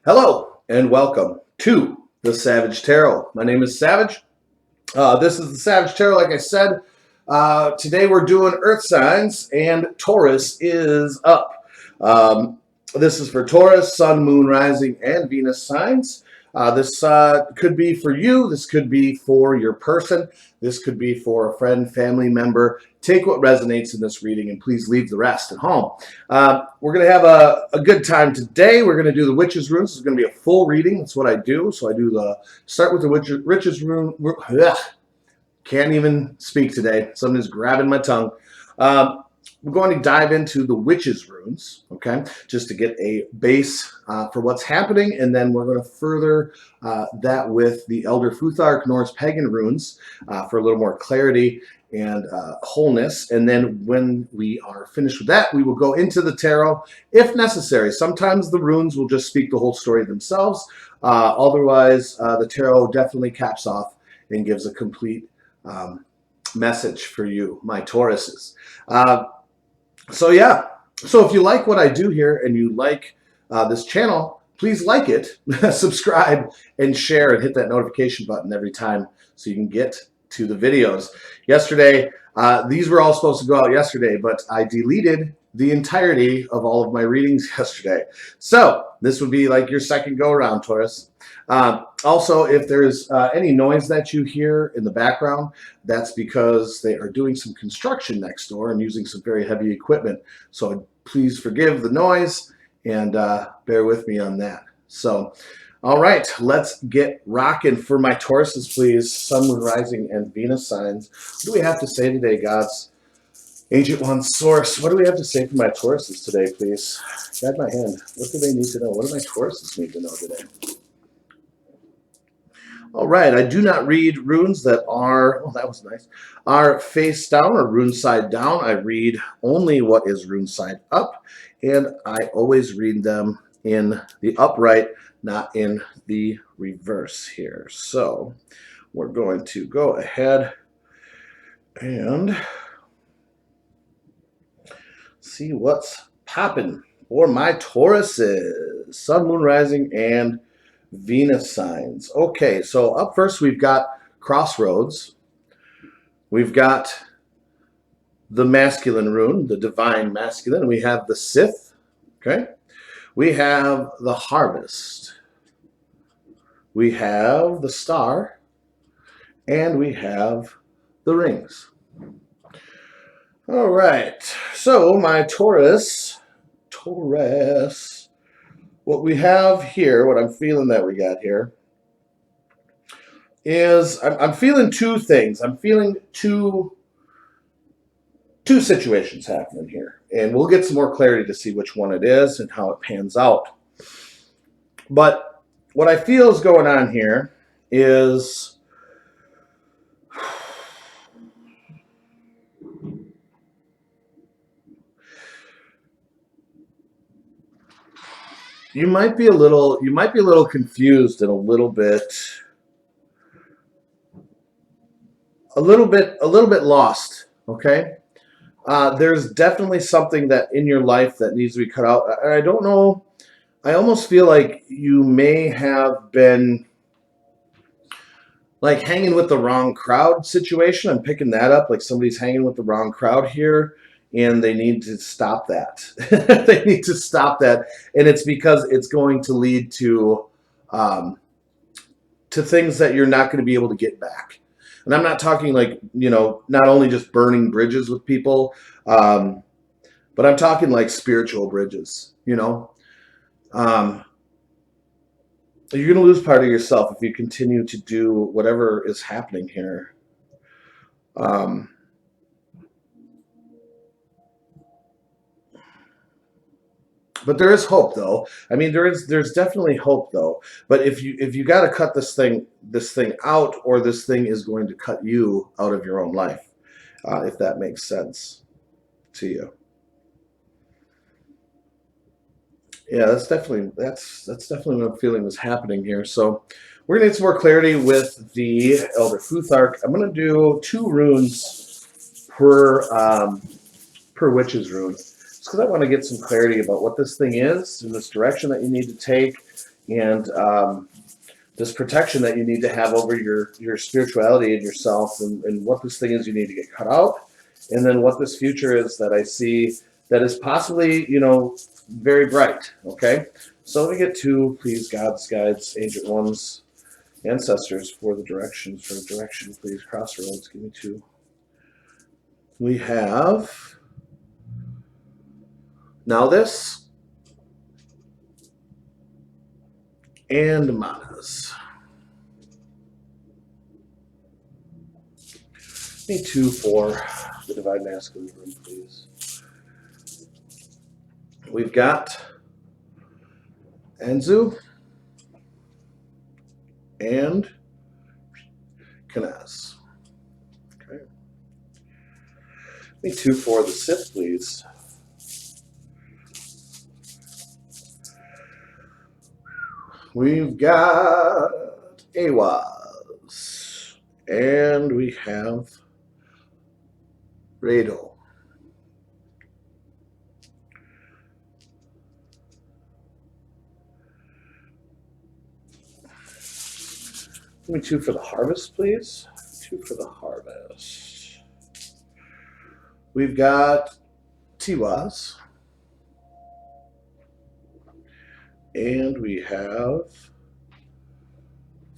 Hello and welcome to the Savage Tarot. My name is Savage. This is the Savage Tarot, like I said. Today we're doing Earth signs, and Taurus is up. This is for Taurus, Sun, Moon, Rising, and Venus signs. This could be for you. This could be for your person. This could be for a friend, family member. Take what resonates in this reading and please leave the rest at home. We're going to have a good time today. We're going to do the Witch's Runes. This is going to be a full reading. That's what I do. So I do start with the Witch's Rune. Can't even speak today. Something's grabbing my tongue. We're going to dive into the Witch's Runes, okay, just to get a base for what's happening, and then we're going to further that with the Elder Futhark Norse Pagan Runes for a little more clarity and wholeness. And then when we are finished with that, we will go into the tarot if necessary. Sometimes the runes will just speak the whole story themselves. Otherwise, the tarot definitely caps off and gives a complete message for you, my Tauruses. So if you like what I do here and you like this channel, please like it, subscribe, and share, and hit that notification button every time so you can get to the videos. Yesterday, these were all supposed to go out yesterday, but I deleted the entirety of all of my readings yesterday. So this would be like your second go around, Taurus. Also, if there's any noise that you hear in the background, that's because they are doing some construction next door and using some very heavy equipment. So please forgive the noise and bear with me on that. So, all right, let's get rocking for my Tauruses, please. Sun, Moon, Rising, and Venus signs. What do we have to say today, gods? Ancient One, Source. What do we have to say for my Tauruses today, please? Guide my hand. What do they need to know? What do my Tauruses need to know today? All right, I do not read runes that are, oh, that was nice, are face down or rune side down. I read only what is rune side up, and I always read them in the upright, not in the reverse here. So we're going to go ahead and see what's popping for my Tauruses. Sun, Moon, Rising, and Venus signs. Okay, so up first we've got Crossroads. We've got the masculine rune, the divine masculine. We have the Sith. Okay. We have the Harvest. We have the Star. And we have the Rings. All right. So my Taurus, what we have here, what I'm feeling that we got here, is I'm feeling two things. I'm feeling two situations happening here. And we'll get some more clarity to see which one it is and how it pans out. But what I feel is going on here is you might be a little confused and a little bit lost, okay? There's definitely something that in your life that needs to be cut out. I don't know. I almost feel like you may have been like hanging with the wrong crowd situation. I'm picking that up, like somebody's hanging with the wrong crowd here, and they need to stop that. They need to stop that, and it's because it's going to lead to things that you're not going to be able to get back. And I'm not talking like, not only just burning bridges with people, but I'm talking like spiritual bridges, You're going to lose part of yourself if you continue to do whatever is happening here. But there is hope, though. I mean, there's definitely hope, though. But if you got to cut this thing out, or this thing is going to cut you out of your own life, if that makes sense to you. Yeah, that's definitely what I'm feeling is happening here. So we're gonna get some more clarity with the Elder Futhark. I'm gonna do 2 runes per Witch's rune, just because I want to get some clarity about what this thing is and this direction that you need to take, and this protection that you need to have over your spirituality and yourself, and what this thing is you need to get cut out, and then what this future is that I see that is possibly, very bright. Okay, so let me get two, please, gods, guides, ancient ones, ancestors, for the directions. For the direction, please, crossroads. Give me two. We have now this and manas. Give me two for the divine masculine room, please. We've got Anzu and Kanaz. Okay. Give me two for the Sith, please. We've got Awaz, and we have Rado. Give me two for the harvest, please. Two for the harvest. We've got Tiwaz. And we have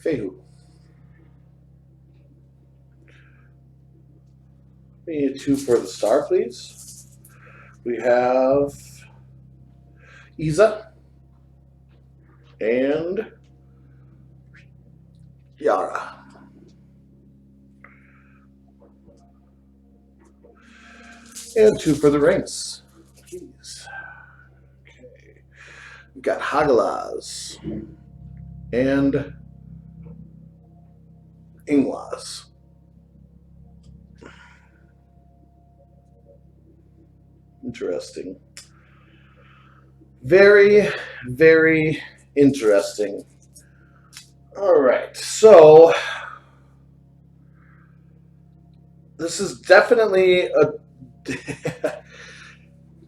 Fehu. We need two for the star, please. We have Iza and Yara. And two for the rings, please. Okay. We've got Hagalaz and Ingwaz. Interesting. Very, very interesting. All right, so this is definitely a...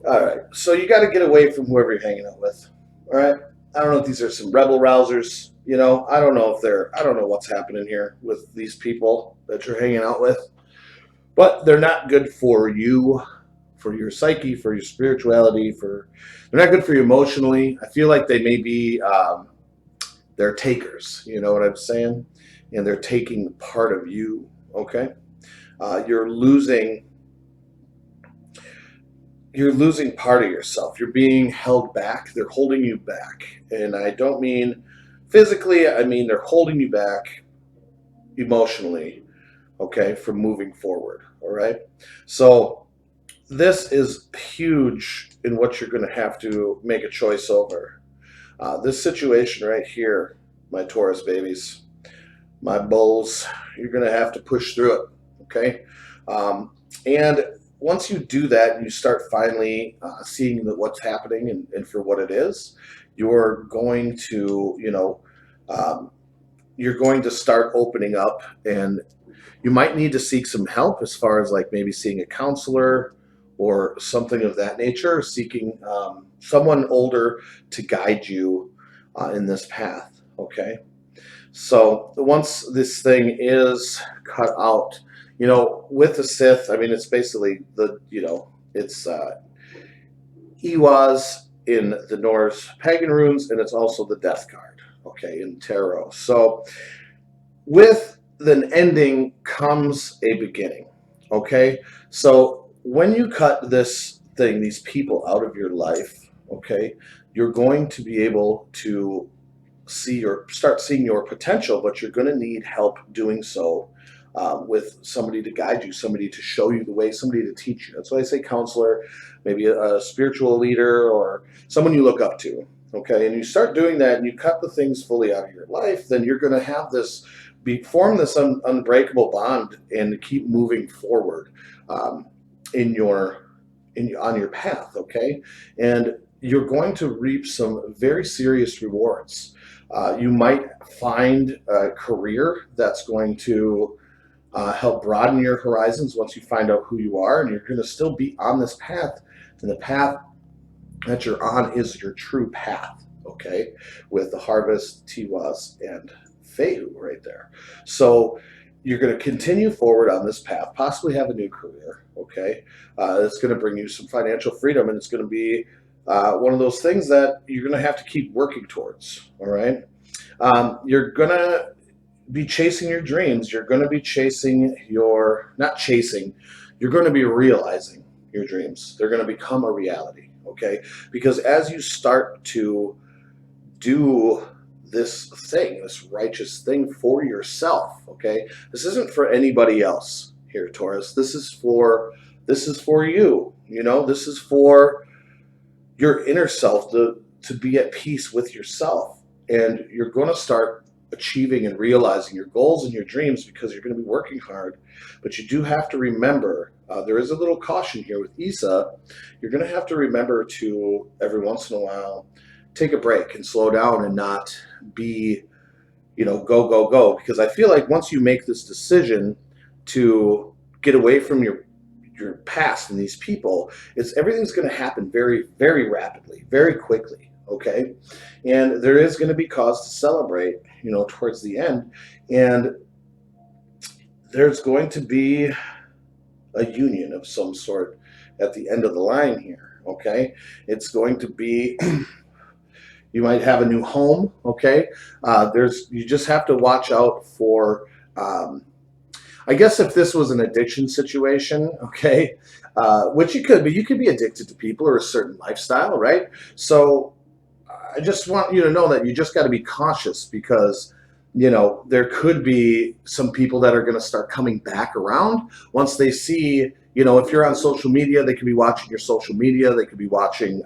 All right, so you got to get away from whoever you're hanging out with. All right, I don't know if these are some rebel rousers. I don't know I don't know what's happening here with these people that you're hanging out with, but they're not good for you, for your psyche, for your spirituality, they're not good for you emotionally. I feel like they may be, they're takers, you know what I'm saying? And they're taking part of you, okay? You're losing part of yourself. You're being held back. They're holding you back. And I don't mean physically, I mean they're holding you back emotionally, okay, from moving forward, all right? So this is huge in what you're going to have to make a choice over. This situation right here, my Taurus babies, my bulls, you're going to have to push through it, okay? And once you do that and you start finally seeing what's happening and for what it is, you're going to, you're going to start opening up, and you might need to seek some help as far as like maybe seeing a counselor or something of that nature, seeking someone older to guide you in this path, okay? So once this thing is cut out, with the Sith, I mean, it's basically it's Iwaz in the Norse pagan runes, and it's also the death card, okay, in tarot. So with an ending comes a beginning, okay? So when you cut this thing, these people out of your life, okay, you're going to be able to start seeing your potential, but you're going to need help doing so with somebody to guide you, somebody to show you the way, somebody to teach you. That's why I say counselor, maybe a spiritual leader or someone you look up to, okay? And you start doing that and you cut the things fully out of your life, then you're going to have form this unbreakable bond and keep moving forward on your path, okay? And you're going to reap some very serious rewards. You might find a career that's going to help broaden your horizons once you find out who you are, and you're going to still be on this path, and the path that you're on is your true path, okay? okay, with the Harvest, Tiwaz, and Fehu right there. So you're going to continue forward on this path, possibly have a new career, okay? It's going to bring you some financial freedom, and it's going to be one of those things that you're going to have to keep working towards, all right? You're going to be chasing your dreams. You're going to be chasing your, not chasing, you're going to be realizing your dreams. They're going to become a reality, okay? Because as you start to do this thing, this righteous thing for yourself, okay? This isn't for anybody else here, Taurus. This is for you. You know, this is for your inner self to be at peace with yourself. And you're going to start achieving and realizing your goals and your dreams because you're going to be working hard. But you do have to remember, there is a little caution here with Isa. You're going to have to remember to, every once in a while, take a break and slow down and not be, you know, go, go, go. Because I feel like once you make this decision to get away from your past and these people, everything's going to happen very, very rapidly, very quickly. Okay. And there is going to be cause to celebrate, you know, towards the end. And there's going to be a union of some sort at the end of the line here. Okay. It's going to be, you might have a new home. Okay. You just have to watch out for, I guess if this was an addiction situation, okay, which you could be addicted to people or a certain lifestyle, right? So I just want you to know that you just got to be cautious because, you know, there could be some people that are going to start coming back around once they see, you know, if you're on social media, they could be watching your social media. They could be watching,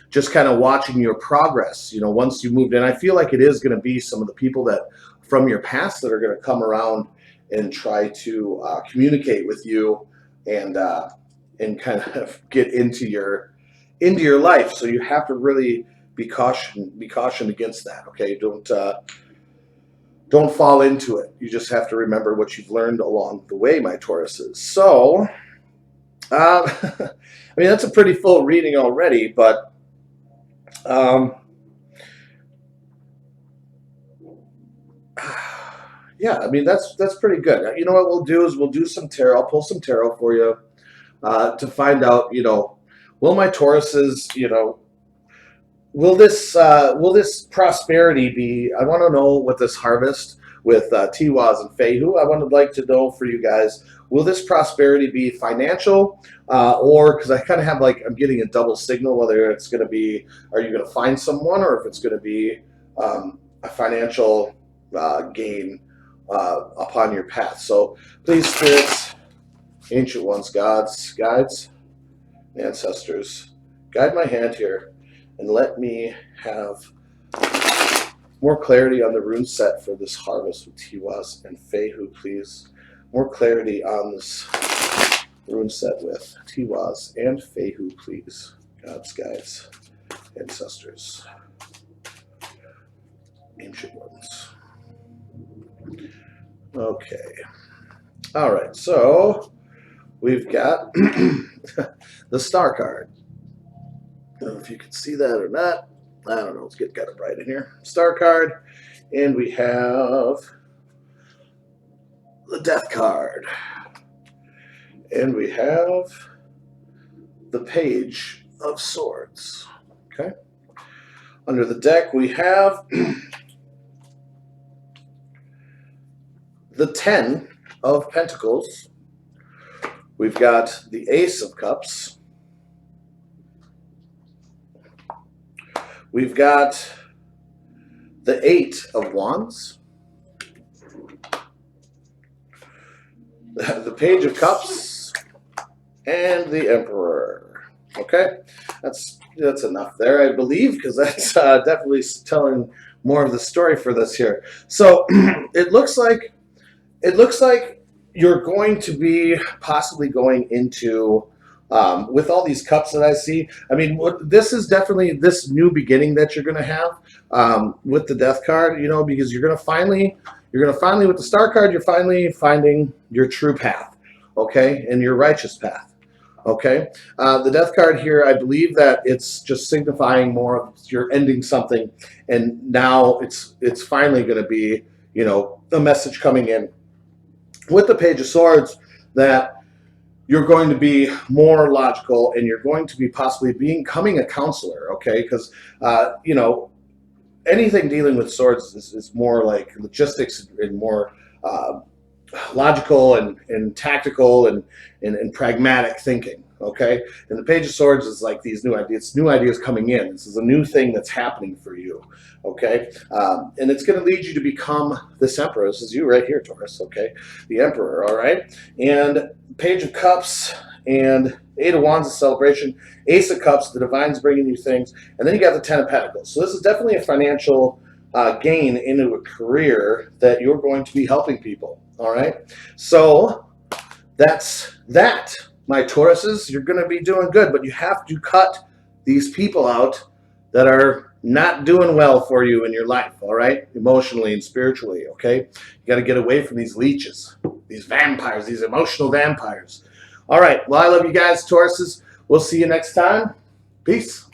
just kind of watching your progress, you know, once you moved in. I feel like it is going to be some of the people that from your past that are going to come around and try to communicate with you and kind of get into your life. So you have to really be cautioned against that. Okay, don't fall into it. You just have to remember what you've learned along the way, my Tauruses. So, I mean, that's a pretty full reading already, but yeah, I mean, that's pretty good. You know what we'll do is we'll do some tarot. I'll pull some tarot for you to find out, you know, will my Tauruses, you know, will this prosperity be, I want to know what this harvest with Tiwaz and Fehu, I would like to know for you guys, will this prosperity be financial or, because I kind of have like, I'm getting a double signal, whether it's going to be, are you going to find someone or if it's going to be a financial gain upon your path. So please, spirits, ancient ones, gods, guides, ancestors, guide my hand here and let me have more clarity on the rune set for this harvest with Tiwaz and Fehu, please. More clarity on this rune set with Tiwaz and Fehu, please. Gods, guides, ancestors, ancient ones. Okay. All right. So we've got the star card. I don't know if you can see that or not. I don't know. It's getting kind of bright in here. Star card. And we have the death card. And we have the page of swords. Okay. Under the deck, we have the 10 of Pentacles. We've got the Ace of Cups. We've got the 8 of Wands. The Page of Cups. And the Emperor. Okay? That's enough there, I believe, because that's definitely telling more of the story for this here. So it looks like you're going to be possibly going into, with all these cups that I see, I mean, this is definitely this new beginning that you're going to have with the death card, you know, because you're going to finally, with the star card, you're finally finding your true path, okay, and your righteous path, Okay, the death card here, I believe that it's just signifying more of you're ending something, and now it's finally going to be, you know, a message coming in with the Page of Swords that you're going to be more logical, and you're going to be possibly becoming a counselor. Okay, because you know, anything dealing with swords is more like logistics and more logical and tactical and pragmatic thinking. Okay, and the Page of Swords is like these new ideas coming in. This is a new thing that's happening for you. Okay, and it's going to lead you to become this emperor. This is you right here, Taurus. Okay, the emperor. All right, and Page of Cups and Eight of Wands, is celebration. Ace of Cups, the divine's bringing you things, and then you got the Ten of Pentacles. So this is definitely a financial gain into a career that you're going to be helping people. All right, so that's that, my Tauruses. You're going to be doing good, but you have to cut these people out that are not doing well for you in your life. All right, emotionally and spiritually. Okay, you got to get away from these leeches, these vampires, these emotional vampires. All right, well, I love you guys, Tauruses. We'll see you next time. Peace.